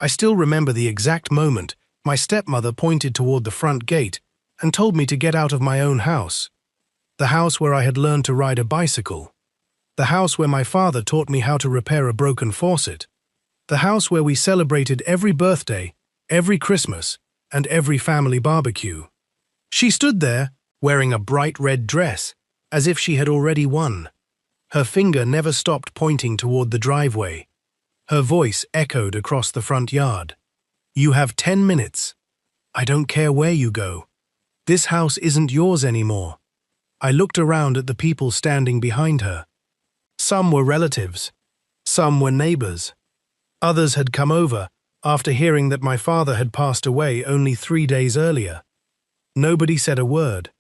I still remember the exact moment my stepmother pointed toward the front gate and told me to get out of my own house. The house where I had learned to ride a bicycle. The house where my father taught me how to repair a broken faucet. The house where we celebrated every birthday, every Christmas, and every family barbecue. She stood there, wearing a bright red dress, as if she had already won. Her finger never stopped pointing toward the driveway. Her voice echoed across the front yard. "You have 10 minutes. I don't care where you go. This house isn't yours anymore." I looked around at the people standing behind her. Some were relatives. Some were neighbors. Others had come over after hearing that my father had passed away only 3 days earlier. Nobody said a word.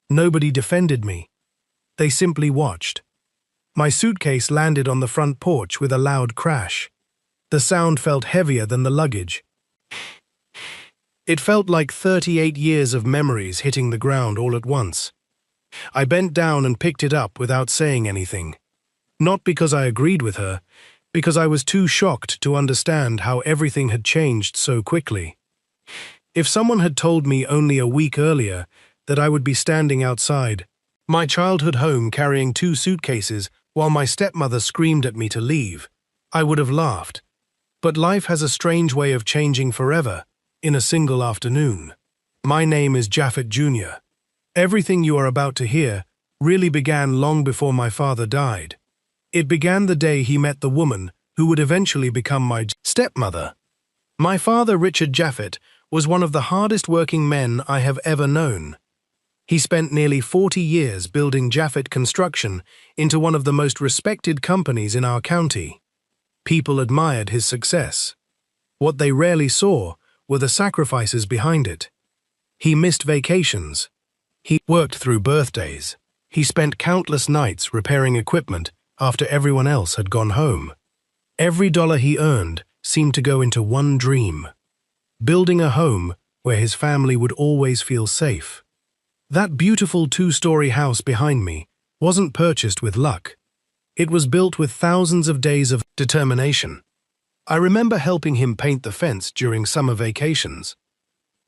Nobody defended me. They simply watched. My suitcase landed on the front porch with a loud crash. The sound felt heavier than the luggage. It felt like 38 years of memories hitting the ground all at once. I bent down and picked it up without saying anything. Not because I agreed with her, because I was too shocked to understand how everything had changed so quickly. If someone had told me only a week earlier that I would be standing outside my childhood home carrying 2 suitcases while my stepmother screamed at me to leave, I would have laughed. But life has a strange way of changing forever, in a single afternoon. My name is Japhet Jr. Everything you are about to hear really began long before my father died. It began the day he met the woman who would eventually become my stepmother. My father, Richard Japhet, was one of the hardest working men I have ever known. He spent nearly 40 years building Japhet Construction into one of the most respected companies in our county. People admired his success. What they rarely saw were the sacrifices behind it. He missed vacations. He worked through birthdays. He spent countless nights repairing equipment after everyone else had gone home. Every dollar he earned seemed to go into one dream: building a home where his family would always feel safe. That beautiful 2-story house behind me wasn't purchased with luck. It was built with thousands of days of determination. I remember helping him paint the fence during summer vacations.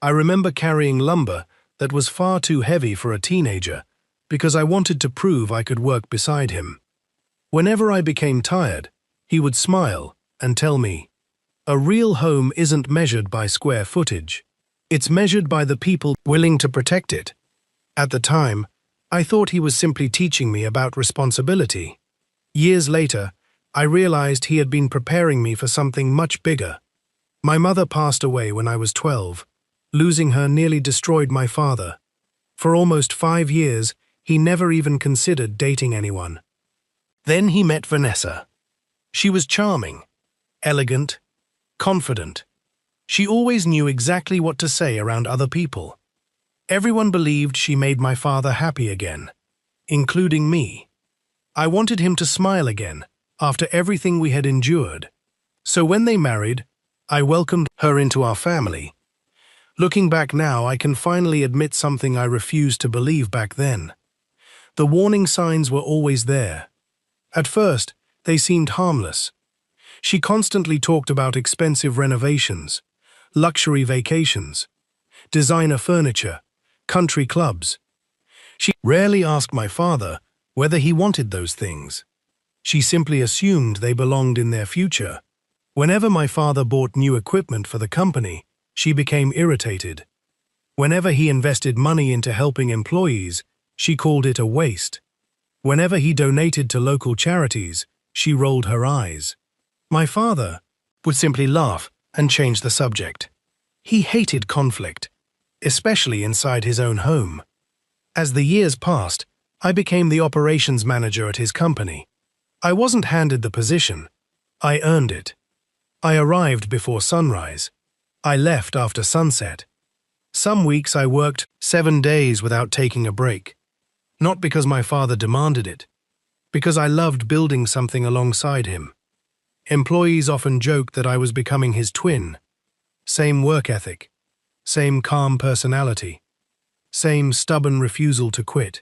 I remember carrying lumber that was far too heavy for a teenager because I wanted to prove I could work beside him. Whenever I became tired, he would smile and tell me, "A real home isn't measured by square footage. It's measured by the people willing to protect it." At the time, I thought he was simply teaching me about responsibility. Years later, I realized he had been preparing me for something much bigger. My mother passed away when I was 12. Losing her nearly destroyed my father. For almost 5 years, he never even considered dating anyone. Then he met Vanessa. She was charming, elegant, confident. She always knew exactly what to say around other people. Everyone believed she made my father happy again, including me. I wanted him to smile again after everything we had endured. So when they married, I welcomed her into our family. Looking back now, I can finally admit something I refused to believe back then. The warning signs were always there. At first, they seemed harmless. She constantly talked about expensive renovations, luxury vacations, designer furniture, country clubs. She rarely asked my father whether he wanted those things. She simply assumed they belonged in their future. Whenever my father bought new equipment for the company, she became irritated. Whenever he invested money into helping employees, she called it a waste. Whenever he donated to local charities, she rolled her eyes. My father would simply laugh and change the subject. He hated conflict, especially inside his own home. As the years passed, I became the operations manager at his company. I wasn't handed the position. I earned it. I arrived before sunrise. I left after sunset. Some weeks I worked 7 days without taking a break. Not because my father demanded it, because I loved building something alongside him. Employees often joked that I was becoming his twin. Same work ethic, same calm personality, same stubborn refusal to quit.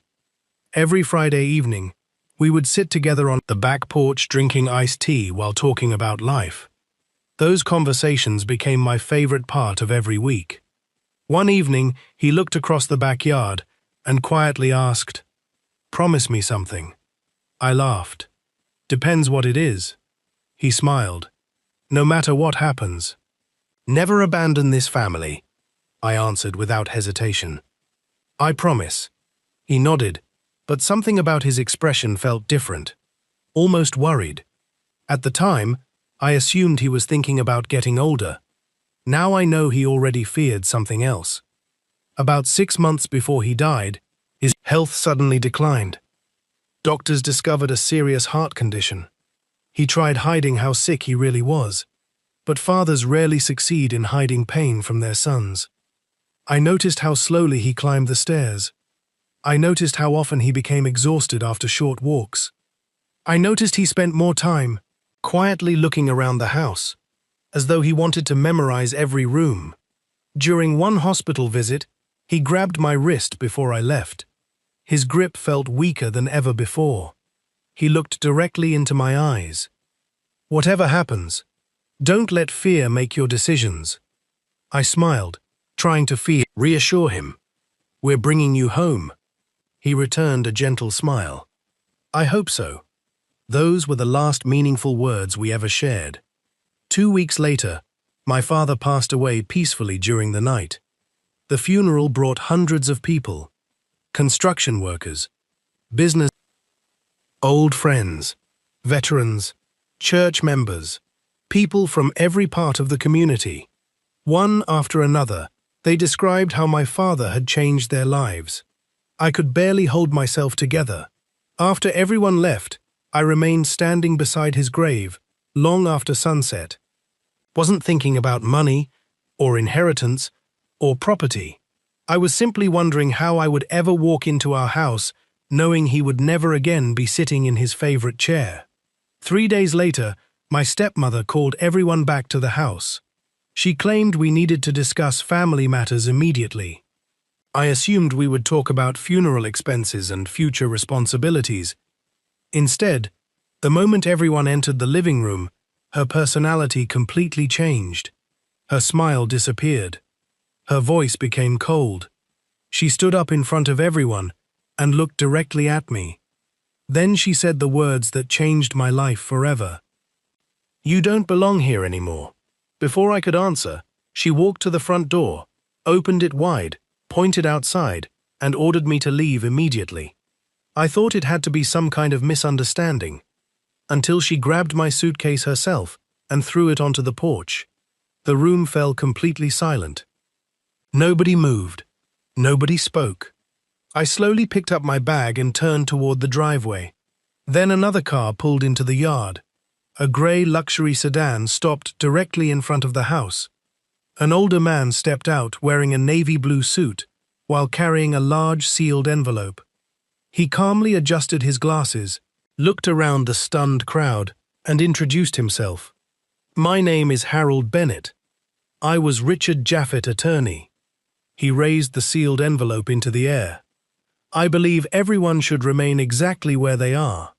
Every Friday evening, we would sit together on the back porch drinking iced tea while talking about life. Those conversations became my favorite part of every week. One evening, he looked across the backyard and quietly asked, "Promise me something." I laughed. "Depends what it is." He smiled. "No matter what happens." "Never abandon this family," I answered without hesitation. "I promise." He nodded, but something about his expression felt different, almost worried. At the time, I assumed he was thinking about getting older. Now I know he already feared something else. About 6 months before he died, his health suddenly declined. Doctors discovered a serious heart condition. He tried hiding how sick he really was, but fathers rarely succeed in hiding pain from their sons. I noticed how slowly he climbed the stairs. I noticed how often he became exhausted after short walks. I noticed he spent more time quietly looking around the house, as though he wanted to memorize every room. During one hospital visit, he grabbed my wrist before I left. His grip felt weaker than ever before. He looked directly into my eyes. "Whatever happens, don't let fear make your decisions." I smiled, trying to reassure him. "We're bringing you home." He returned a gentle smile. "I hope so." Those were the last meaningful words we ever shared. 2 weeks later, my father passed away peacefully during the night. The funeral brought hundreds of people: construction workers, business, old friends, veterans, church members, people from every part of the community. One after another, they described how my father had changed their lives. I could barely hold myself together. After everyone left, I remained standing beside his grave, long after sunset. Wasn't thinking about money, or inheritance, or property. I was simply wondering how I would ever walk into our house, knowing he would never again be sitting in his favorite chair. 3 days later, my stepmother called everyone back to the house. She claimed we needed to discuss family matters immediately. I assumed we would talk about funeral expenses and future responsibilities. Instead, the moment everyone entered the living room, her personality completely changed. Her smile disappeared. Her voice became cold. She stood up in front of everyone and looked directly at me. Then she said the words that changed my life forever. "You don't belong here anymore." Before I could answer, she walked to the front door, opened it wide, pointed outside, and ordered me to leave immediately. I thought it had to be some kind of misunderstanding, until she grabbed my suitcase herself and threw it onto the porch. The room fell completely silent. Nobody moved. Nobody spoke. I slowly picked up my bag and turned toward the driveway. Then another car pulled into the yard. A gray luxury sedan stopped directly in front of the house. An older man stepped out wearing a navy blue suit while carrying a large sealed envelope. He calmly adjusted his glasses, looked around the stunned crowd, and introduced himself. "My name is Harold Bennett. I was Richard Jaffet, attorney." He raised the sealed envelope into the air. "I believe everyone should remain exactly where they are,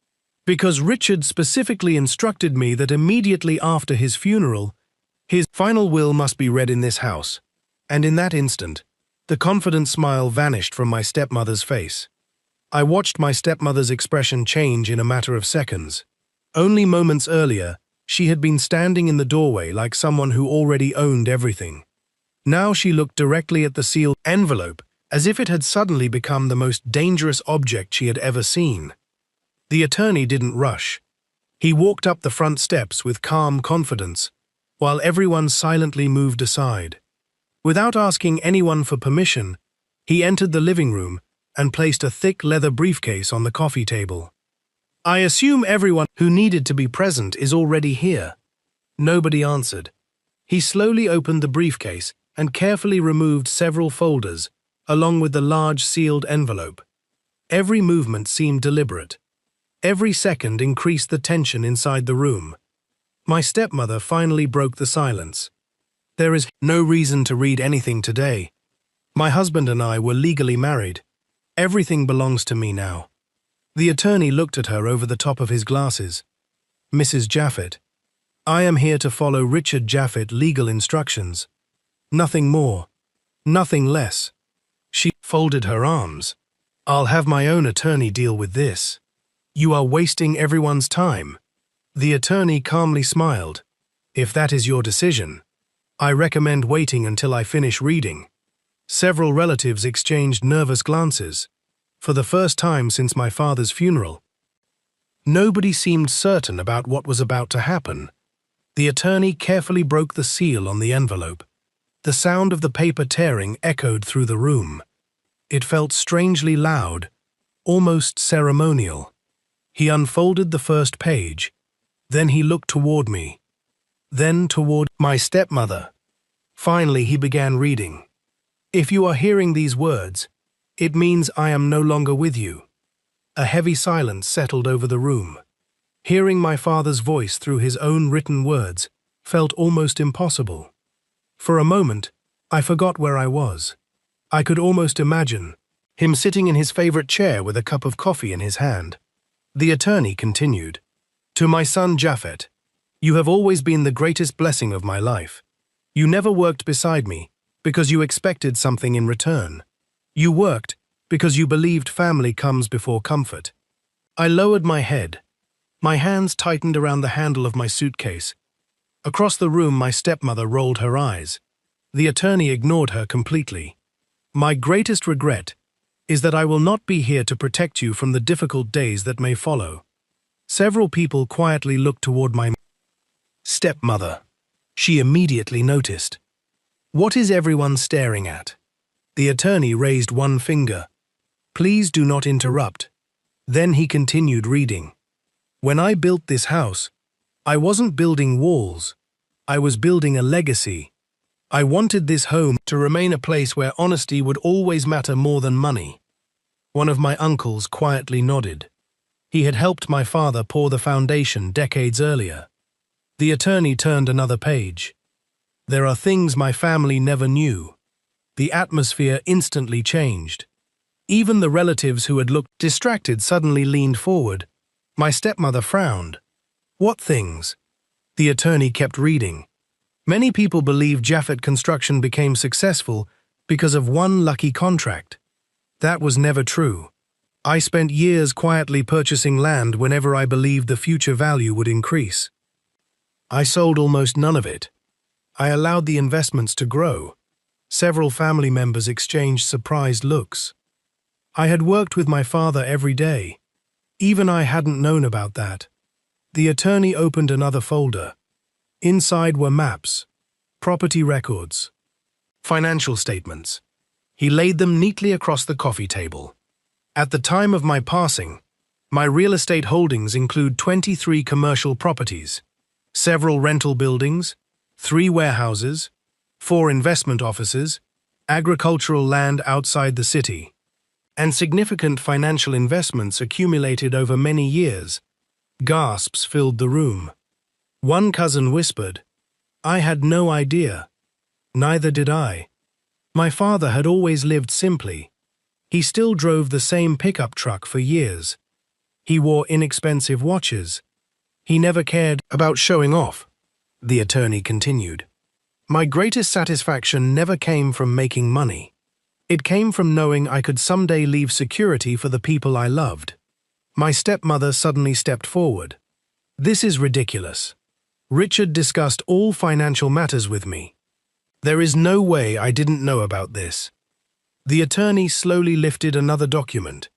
because Richard specifically instructed me that immediately after his funeral, his final will must be read in this house." And in that instant, the confident smile vanished from my stepmother's face. I watched my stepmother's expression change in a matter of seconds. Only moments earlier, she had been standing in the doorway like someone who already owned everything. Now she looked directly at the sealed envelope, as if it had suddenly become the most dangerous object she had ever seen. The attorney didn't rush. He walked up the front steps with calm confidence, while everyone silently moved aside. Without asking anyone for permission, he entered the living room and placed a thick leather briefcase on the coffee table. "I assume everyone who needed to be present is already here." Nobody answered. He slowly opened the briefcase and carefully removed several folders, along with the large sealed envelope. Every movement seemed deliberate. Every second increased the tension inside the room. My stepmother finally broke the silence. "There is no reason to read anything today. My husband and I were legally married. Everything belongs to me now." The attorney looked at her over the top of his glasses. "Mrs. Jaffet, I am here to follow Richard Jaffet legal instructions. Nothing more. Nothing less. She folded her arms. I'll have my own attorney deal with this. You are wasting everyone's time. The attorney calmly smiled. If that is your decision, I recommend waiting until I finish reading. Several relatives exchanged nervous glances. For the first time since my father's funeral, nobody seemed certain about what was about to happen. The attorney carefully broke the seal on the envelope. The sound of the paper tearing echoed through the room. It felt strangely loud, almost ceremonial. He unfolded the first page. Then he looked toward me. Then toward my stepmother. Finally, he began reading. If you are hearing these words, it means I am no longer with you. A heavy silence settled over the room. Hearing my father's voice through his own written words felt almost impossible. For a moment, I forgot where I was. I could almost imagine him sitting in his favorite chair with a cup of coffee in his hand. The attorney continued, "To my son Jaffet, you have always been the greatest blessing of my life. You never worked beside me because you expected something in return. You worked because you believed family comes before comfort." I lowered my head. My hands tightened around the handle of my suitcase. Across the room, my stepmother rolled her eyes. The attorney ignored her completely. "My greatest regret is that I will not be here to protect you from the difficult days that may follow." Several people quietly looked toward my stepmother. She immediately noticed. "What is everyone staring at?" The attorney raised one finger. "Please do not interrupt." Then he continued reading. "When I built this house, I wasn't building walls. I was building a legacy. I wanted this home to remain a place where honesty would always matter more than money." One of my uncles quietly nodded. He had helped my father pour the foundation decades earlier. The attorney turned another page. "There are things my family never knew." The atmosphere instantly changed. Even the relatives who had looked distracted suddenly leaned forward. My stepmother frowned. "What things?" The attorney kept reading. "Many people believe Jaffet Construction became successful because of one lucky contract. That was never true. I spent years quietly purchasing land whenever I believed the future value would increase. I sold almost none of it. I allowed the investments to grow." Several family members exchanged surprised looks. I had worked with my father every day. Even I hadn't known about that. The attorney opened another folder. Inside were maps, property records, financial statements. He laid them neatly across the coffee table. "At the time of my passing, my real estate holdings include 23 commercial properties, several rental buildings, 3 warehouses, 4 investment offices, agricultural land outside the city, and significant financial investments accumulated over many years." Gasps filled the room. One cousin whispered, "I had no idea." Neither did I. My father had always lived simply. He still drove the same pickup truck for years. He wore inexpensive watches. He never cared about showing off. The attorney continued. "My greatest satisfaction never came from making money. It came from knowing I could someday leave security for the people I loved." My stepmother suddenly stepped forward. "This is ridiculous. Richard discussed all financial matters with me. There is no way I didn't know about this." The attorney slowly lifted another document.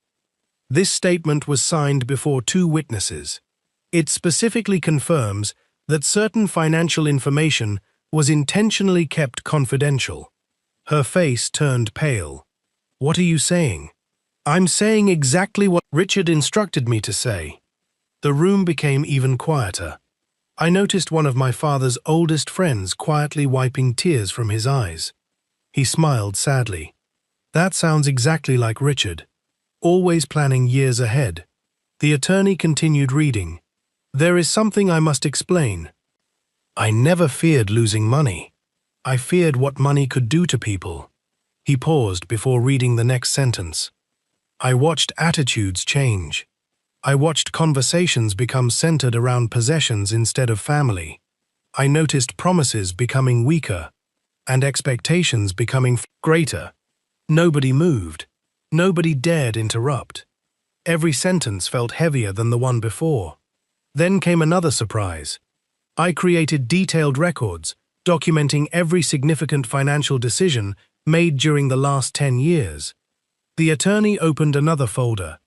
This statement was signed before 2 witnesses. It specifically confirms that certain financial information was intentionally kept confidential. Her face turned pale. "What are you saying?" "I'm saying exactly what Richard instructed me to say." The room became even quieter. I noticed one of my father's oldest friends quietly wiping tears from his eyes. He smiled sadly. "That sounds exactly like Richard, always planning years ahead." The attorney continued reading. "There is something I must explain. I never feared losing money. I feared what money could do to people." He paused before reading the next sentence. "I watched attitudes change. I watched conversations become centered around possessions instead of family. I noticed promises becoming weaker and expectations becoming greater. Nobody moved. Nobody dared interrupt. Every sentence felt heavier than the one before. Then came another surprise. I created detailed records, documenting every significant financial decision made during the last 10 years. The attorney opened another folder.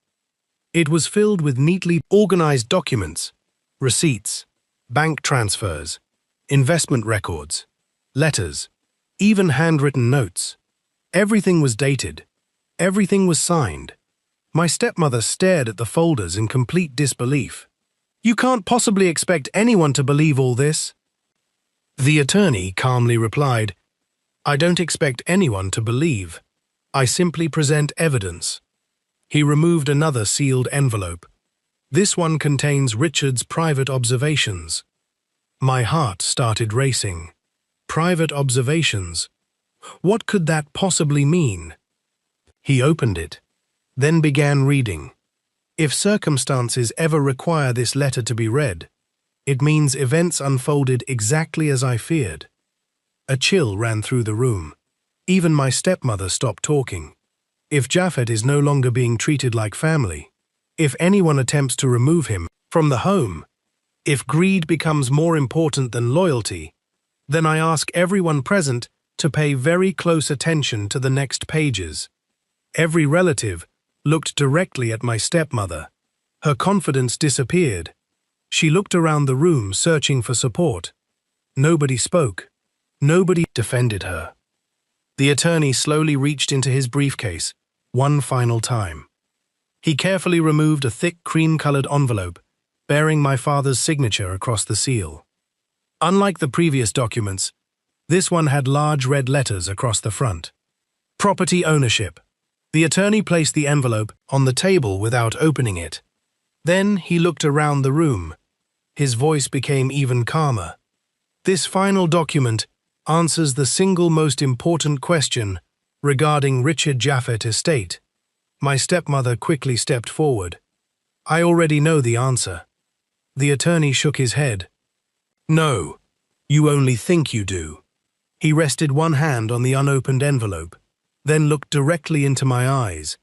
It was filled with neatly organized documents, receipts, bank transfers, investment records, letters, even handwritten notes. Everything was dated. Everything was signed. My stepmother stared at the folders in complete disbelief. "You can't possibly expect anyone to believe all this." The attorney calmly replied, "I don't expect anyone to believe. I simply present evidence." He removed another sealed envelope. This one contains Richard's private observations. My heart started racing. Private observations? What could that possibly mean? He opened it, then began reading. If circumstances ever require this letter to be read, it means events unfolded exactly as I feared. A chill ran through the room. Even my stepmother stopped talking. If Japhet is no longer being treated like family, if anyone attempts to remove him from the home, if greed becomes more important than loyalty, then I ask everyone present to pay very close attention to the next pages. Every relative looked directly at my stepmother. Her confidence disappeared. She looked around the room searching for support. Nobody spoke. Nobody defended her. The attorney slowly reached into his briefcase, one final time. He carefully removed a thick cream-colored envelope, bearing my father's signature across the seal. Unlike the previous documents, this one had large red letters across the front. Property ownership. The attorney placed the envelope on the table without opening it. Then he looked around the room. His voice became even calmer. This final document answers the single most important question regarding Richard Japhet estate. My stepmother quickly stepped forward. "I already know the answer." The attorney shook his head. "No, you only think you do." He rested one hand on the unopened envelope, then looked directly into my eyes.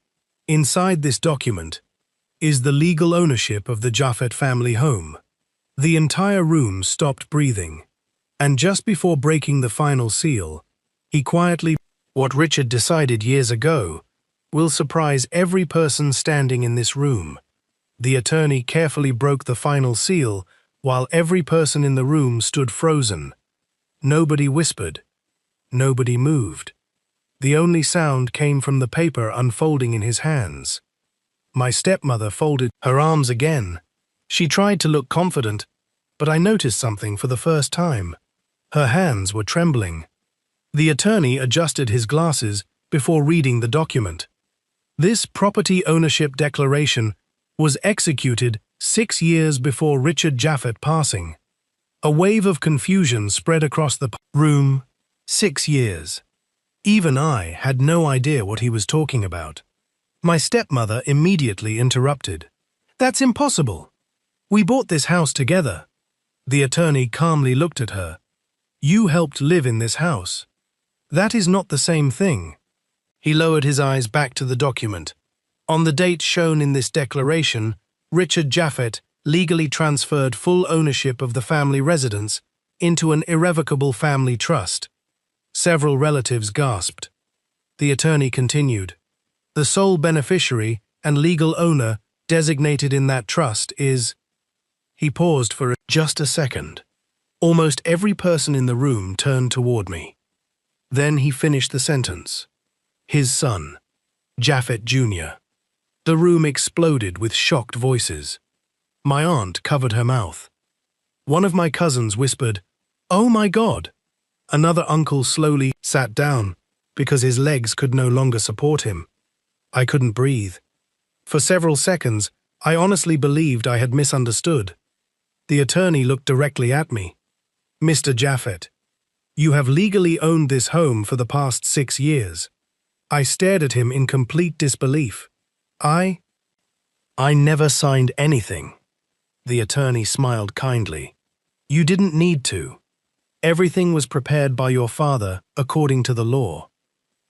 Inside this document is the legal ownership of the Japhet family home. The entire room stopped breathing, and just before breaking the final seal, he quietly, "What Richard decided years ago will surprise every person standing in this room." The attorney carefully broke the final seal while every person in the room stood frozen. Nobody whispered. Nobody moved. The only sound came from the paper unfolding in his hands. My stepmother folded her arms again. She tried to look confident, but I noticed something for the first time. Her hands were trembling. The attorney adjusted his glasses before reading the document. This property ownership declaration was executed 6 years before Richard Japhet passing. A wave of confusion spread across the room. 6 years. Even I had no idea what he was talking about. My stepmother immediately interrupted. "That's impossible. We bought this house together." The attorney calmly looked at her. "You helped live in this house. That is not the same thing." He lowered his eyes back to the document. On the date shown in this declaration, Richard Japhet legally transferred full ownership of the family residence into an irrevocable family trust. Several relatives gasped. The attorney continued. "The sole beneficiary and legal owner designated in that trust is—" He paused for just a second. Almost every person in the room turned toward me. Then he finished the sentence. "His son, Japhet Jr." The room exploded with shocked voices. My aunt covered her mouth. One of my cousins whispered, "Oh my God!" Another uncle slowly sat down because his legs could no longer support him. I couldn't breathe. For several seconds, I honestly believed I had misunderstood. The attorney looked directly at me. "Mr. Japhet, you have legally owned this home for the past 6 years." I stared at him in complete disbelief. I never signed anything." The attorney smiled kindly. "You didn't need to. Everything was prepared by your father according to the law.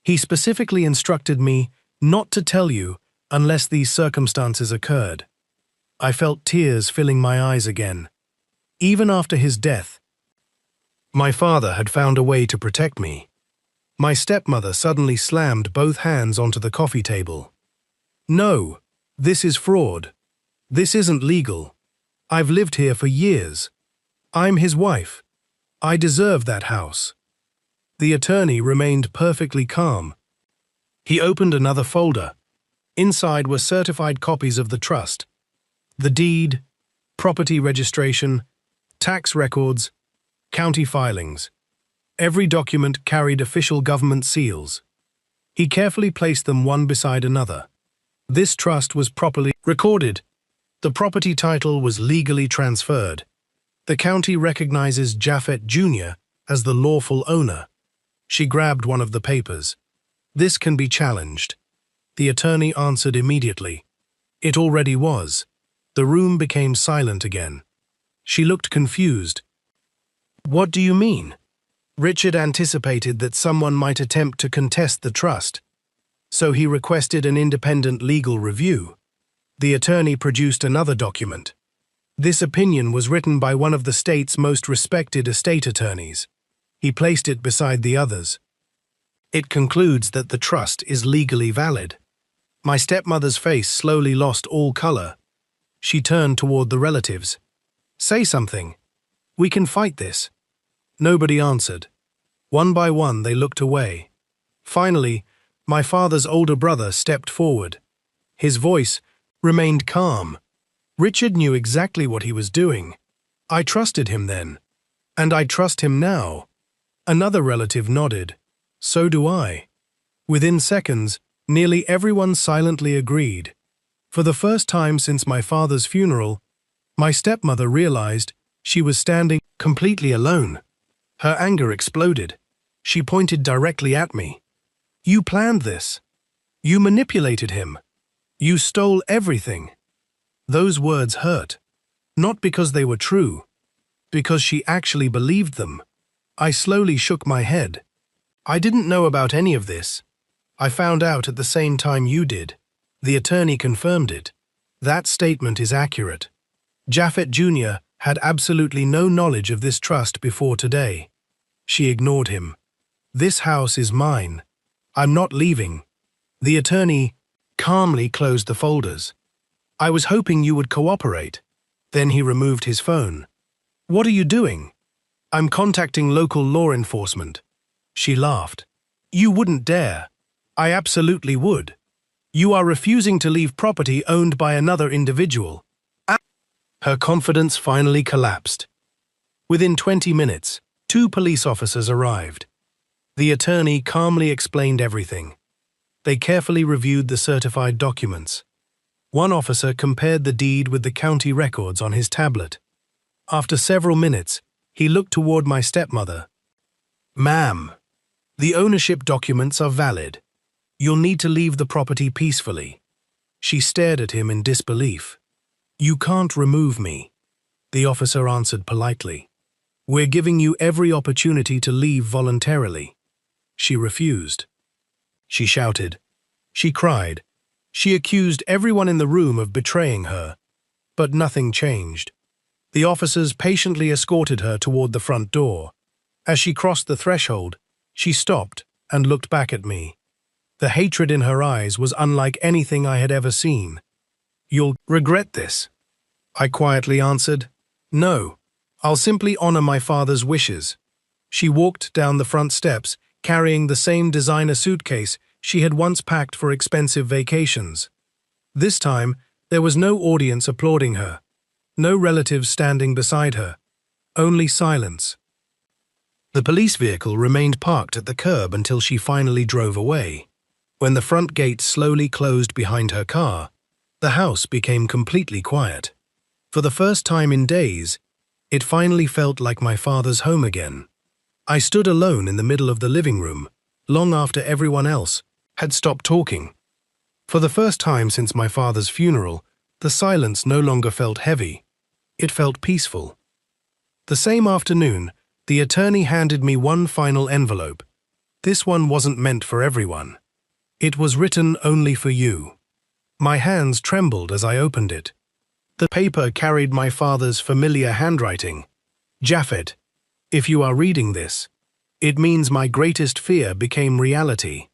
He specifically instructed me not to tell you unless these circumstances occurred. I felt tears filling my eyes again. Even after his death, my father had found a way to protect me. My stepmother suddenly slammed both hands onto the coffee table. No, this is fraud. This isn't legal. I've lived here for years. I'm his wife. I deserve that house. The attorney remained perfectly calm. He opened another folder. Inside were certified copies of the trust, the deed, property registration, tax records, county filings. Every document carried official government seals. He carefully placed them one beside another. This trust was properly recorded. The property title was legally transferred. The county recognizes Japhet Jr. as the lawful owner. She grabbed one of the papers. This can be challenged. The attorney answered immediately. It already was. The room became silent again. She looked confused. What do you mean? Richard anticipated that someone might attempt to contest the trust, so he requested an independent legal review. The attorney produced another document. This opinion was written by one of the state's most respected estate attorneys. He placed it beside the others. It concludes that the trust is legally valid. My stepmother's face slowly lost all color. She turned toward the relatives. Say something. We can fight this. Nobody answered. One by one, they looked away. Finally, my father's older brother stepped forward. His voice remained calm. Richard knew exactly what he was doing. I trusted him then. And I trust him now. Another relative nodded. So do I. Within seconds, nearly everyone silently agreed. For the first time since my father's funeral, my stepmother realized she was standing completely alone. Her anger exploded. She pointed directly at me. You planned this. You manipulated him. You stole everything. Those words hurt. Not because they were true, because she actually believed them. I slowly shook my head. I didn't know about any of this. I found out at the same time you did. The attorney confirmed it. That statement is accurate. Japhet Jr. had absolutely no knowledge of this trust before today. She ignored him. This house is mine. I'm not leaving. The attorney calmly closed the folders. I was hoping you would cooperate. Then he removed his phone. What are you doing? I'm contacting local law enforcement. She laughed. You wouldn't dare. I absolutely would. You are refusing to leave property owned by another individual. Her confidence finally collapsed. Within 20 minutes, 2 police officers arrived. The attorney calmly explained everything. They carefully reviewed the certified documents. One officer compared the deed with the county records on his tablet. After several minutes, he looked toward my stepmother. Ma'am, the ownership documents are valid. You'll need to leave the property peacefully. She stared at him in disbelief. You can't remove me, the officer answered politely. We're giving you every opportunity to leave voluntarily. She refused. She shouted. She cried. She accused everyone in the room of betraying her. But nothing changed. The officers patiently escorted her toward the front door. As she crossed the threshold, she stopped and looked back at me. The hatred in her eyes was unlike anything I had ever seen. You'll regret this, I quietly answered. No, I'll simply honor my father's wishes. She walked down the front steps, carrying the same designer suitcase she had once packed for expensive vacations. This time, there was no audience applauding her, no relatives standing beside her, only silence. The police vehicle remained parked at the curb until she finally drove away. When the front gate slowly closed behind her car, the house became completely quiet. For the first time in days, it finally felt like my father's home again. I stood alone in the middle of the living room, long after everyone else had stopped talking. For the first time since my father's funeral, the silence no longer felt heavy. It felt peaceful. The same afternoon, The attorney handed me one final envelope. This one wasn't meant for everyone. It was written only for you. My hands trembled as I opened it. The paper carried my father's familiar handwriting. Japhet, if you are reading this, it means my greatest fear became reality.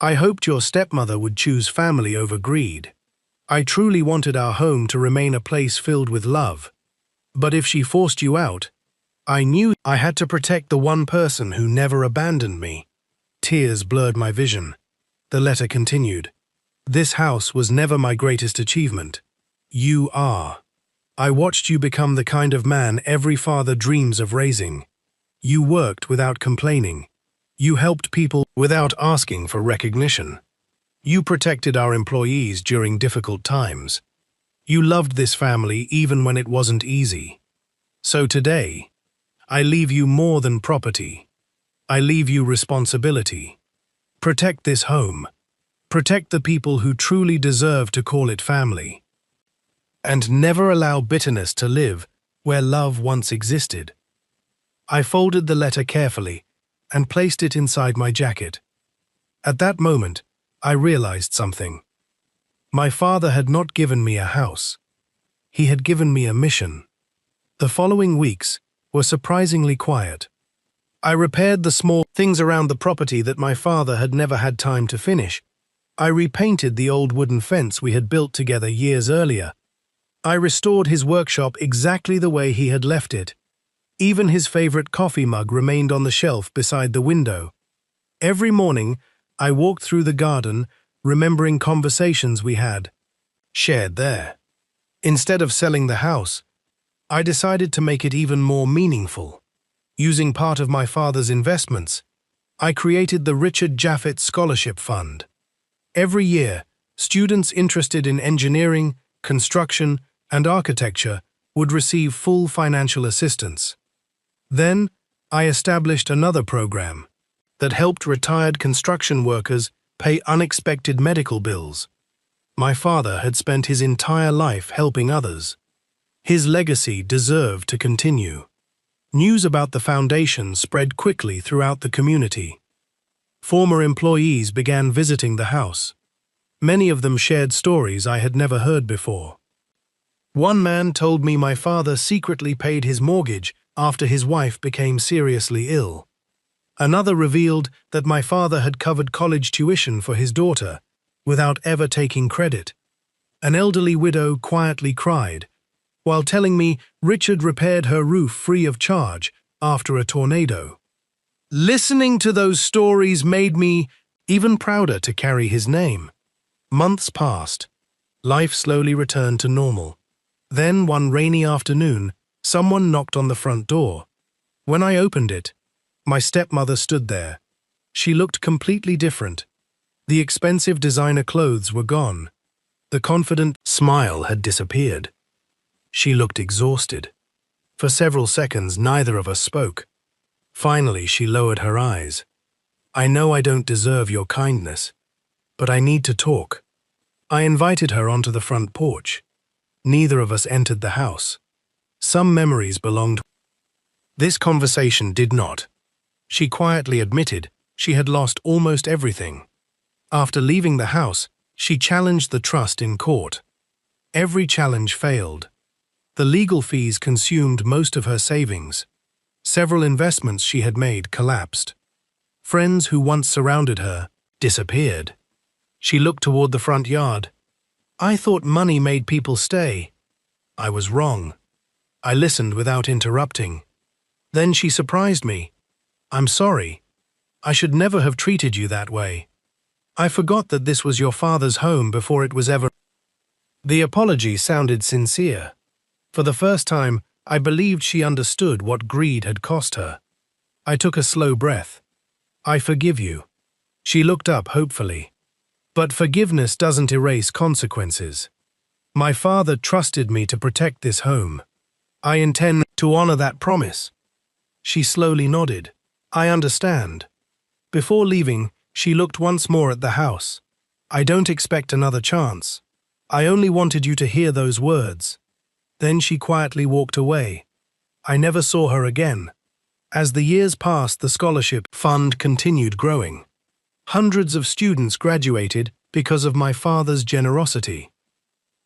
I hoped your stepmother would choose family over greed. I truly wanted our home to remain a place filled with love. But if she forced you out, I knew I had to protect the one person who never abandoned me. Tears blurred my vision. The letter continued. This house was never my greatest achievement. You are. I watched you become the kind of man every father dreams of raising. You worked without complaining. You helped people without asking for recognition. You protected our employees during difficult times. You loved this family even when it wasn't easy. So today, I leave you more than property. I leave you responsibility. Protect this home. Protect the people who truly deserve to call it family. And never allow bitterness to live where love once existed. I folded the letter carefully and placed it inside my jacket. At that moment, I realized something. My father had not given me a house. He had given me a mission. The following weeks were surprisingly quiet. I repaired the small things around the property that my father had never had time to finish. I repainted the old wooden fence we had built together years earlier. I restored his workshop exactly the way he had left it. Even his favorite coffee mug remained on the shelf beside the window. Every morning, I walked through the garden, remembering conversations we had shared there. Instead of selling the house, I decided to make it even more meaningful. Using part of my father's investments, I created the Richard Japhet Scholarship Fund. Every year, students interested in engineering, construction, and architecture would receive full financial assistance. Then, I established another program that helped retired construction workers pay unexpected medical bills. My father had spent his entire life helping others. His legacy deserved to continue. News about the foundation spread quickly throughout the community. Former employees began visiting the house. Many of them shared stories I had never heard before. One man told me my father secretly paid his mortgage after his wife became seriously ill. Another revealed that my father had covered college tuition for his daughter without ever taking credit. An elderly widow quietly cried, while telling me Richard repaired her roof free of charge after a tornado. Listening to those stories made me even prouder to carry his name. Months passed. Life slowly returned to normal. Then, one rainy afternoon, someone knocked on the front door. When I opened it, my stepmother stood there. She looked completely different. The expensive designer clothes were gone. The confident smile had disappeared. She looked exhausted. For several seconds, neither of us spoke. Finally, she lowered her eyes. I know I don't deserve your kindness, but I need to talk. I invited her onto the front porch. Neither of us entered the house. Some memories belonged. This conversation did not. She quietly admitted she had lost almost everything. After leaving the house, she challenged the trust in court. Every challenge failed. The legal fees consumed most of her savings. Several investments she had made collapsed. Friends who once surrounded her disappeared. She looked toward the front yard. I thought money made people stay. I was wrong. I listened without interrupting. Then she surprised me. I'm sorry. I should never have treated you that way. I forgot that this was your father's home before it was ever. The apology sounded sincere. For the first time, I believed she understood what greed had cost her. I took a slow breath. I forgive you. She looked up hopefully. But forgiveness doesn't erase consequences. My father trusted me to protect this home. I intend to honor that promise. She slowly nodded. I understand. Before leaving, she looked once more at the house. I don't expect another chance. I only wanted you to hear those words. Then she quietly walked away. I never saw her again. As the years passed, the scholarship fund continued growing. Hundreds of students graduated because of my father's generosity.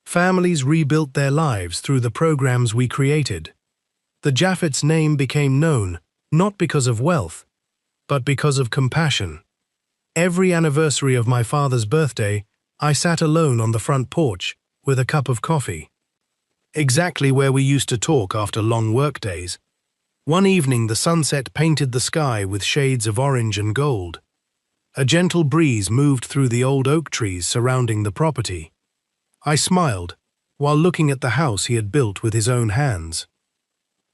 Families rebuilt their lives through the programs we created. The Jaffet's name became known not because of wealth, but because of compassion. Every anniversary of my father's birthday, I sat alone on the front porch with a cup of coffee. Exactly where we used to talk after long workdays. One evening, the sunset painted the sky with shades of orange and gold. A gentle breeze moved through the old oak trees surrounding the property. I smiled while looking at the house he had built with his own hands.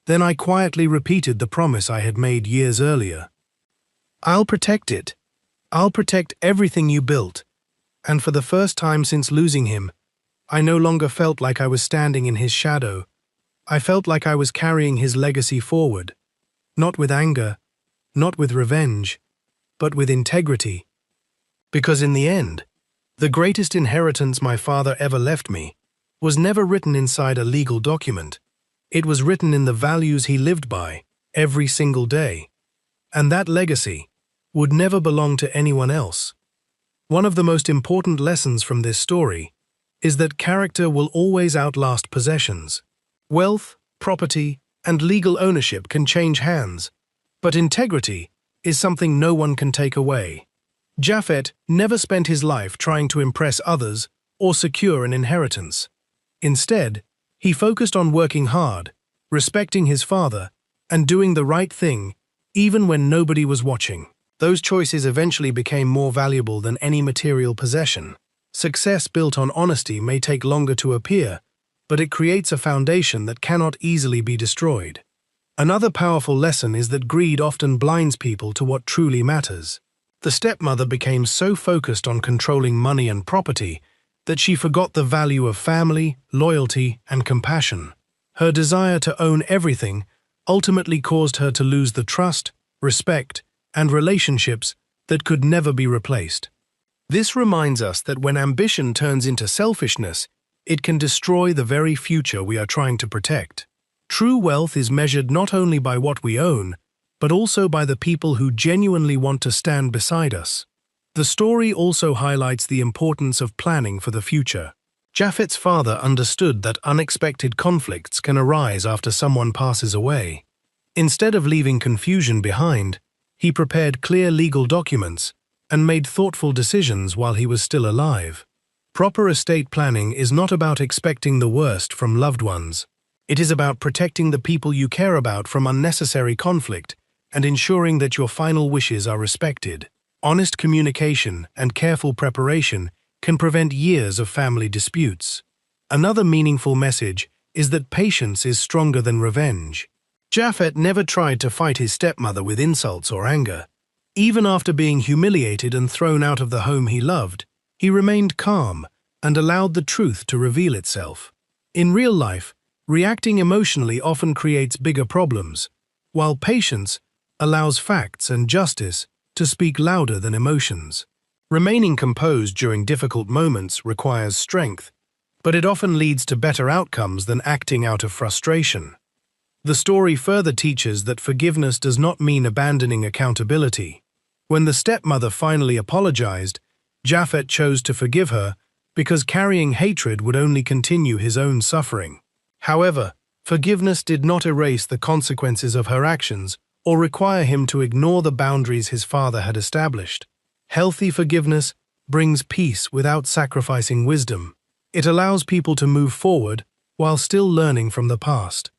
Then I quietly repeated the promise I had made years earlier. "I'll protect it. I'll protect everything you built." And for the first time since losing him, I no longer felt like I was standing in his shadow. I felt like I was carrying his legacy forward, not with anger, not with revenge, but with integrity. Because in the end, the greatest inheritance my father ever left me was never written inside a legal document. It was written in the values he lived by every single day. And that legacy would never belong to anyone else. One of the most important lessons from this story is that character will always outlast possessions. Wealth, property, and legal ownership can change hands, but integrity is something no one can take away. Jaffet never spent his life trying to impress others or secure an inheritance. Instead, he focused on working hard, respecting his father, and doing the right thing, even when nobody was watching. Those choices eventually became more valuable than any material possession. Success built on honesty may take longer to appear, but it creates a foundation that cannot easily be destroyed. Another powerful lesson is that greed often blinds people to what truly matters. The stepmother became so focused on controlling money and property that she forgot the value of family, loyalty, and compassion. Her desire to own everything ultimately caused her to lose the trust, respect, and relationships that could never be replaced. This reminds us that when ambition turns into selfishness, it can destroy the very future we are trying to protect. True wealth is measured not only by what we own, but also by the people who genuinely want to stand beside us. The story also highlights the importance of planning for the future. Jaffet's father understood that unexpected conflicts can arise after someone passes away. Instead of leaving confusion behind, he prepared clear legal documents and made thoughtful decisions while he was still alive. Proper estate planning is not about expecting the worst from loved ones. It is about protecting the people you care about from unnecessary conflict and ensuring that your final wishes are respected. Honest communication and careful preparation can prevent years of family disputes. Another meaningful message is that patience is stronger than revenge. Jaffet never tried to fight his stepmother with insults or anger. Even after being humiliated and thrown out of the home he loved, he remained calm and allowed the truth to reveal itself. In real life, reacting emotionally often creates bigger problems, while patience allows facts and justice to speak louder than emotions. Remaining composed during difficult moments requires strength, but it often leads to better outcomes than acting out of frustration. The story further teaches that forgiveness does not mean abandoning accountability. When the stepmother finally apologized, Jaffet chose to forgive her because carrying hatred would only continue his own suffering. However, forgiveness did not erase the consequences of her actions or require him to ignore the boundaries his father had established. Healthy forgiveness brings peace without sacrificing wisdom. It allows people to move forward while still learning from the past.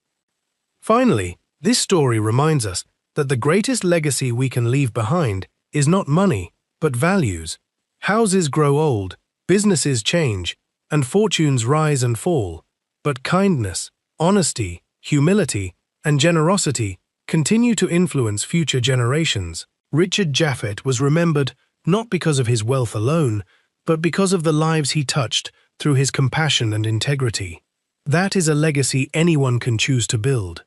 Finally, this story reminds us that the greatest legacy we can leave behind is not money, but values. Houses grow old, businesses change, and fortunes rise and fall, but kindness, honesty, humility, and generosity continue to influence future generations. Richard Jaffet was remembered not because of his wealth alone, but because of the lives he touched through his compassion and integrity. That is a legacy anyone can choose to build.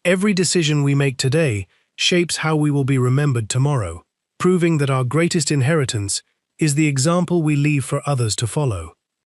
Every decision we make today shapes how we will be remembered tomorrow, proving that our greatest inheritance is the example we leave for others to follow.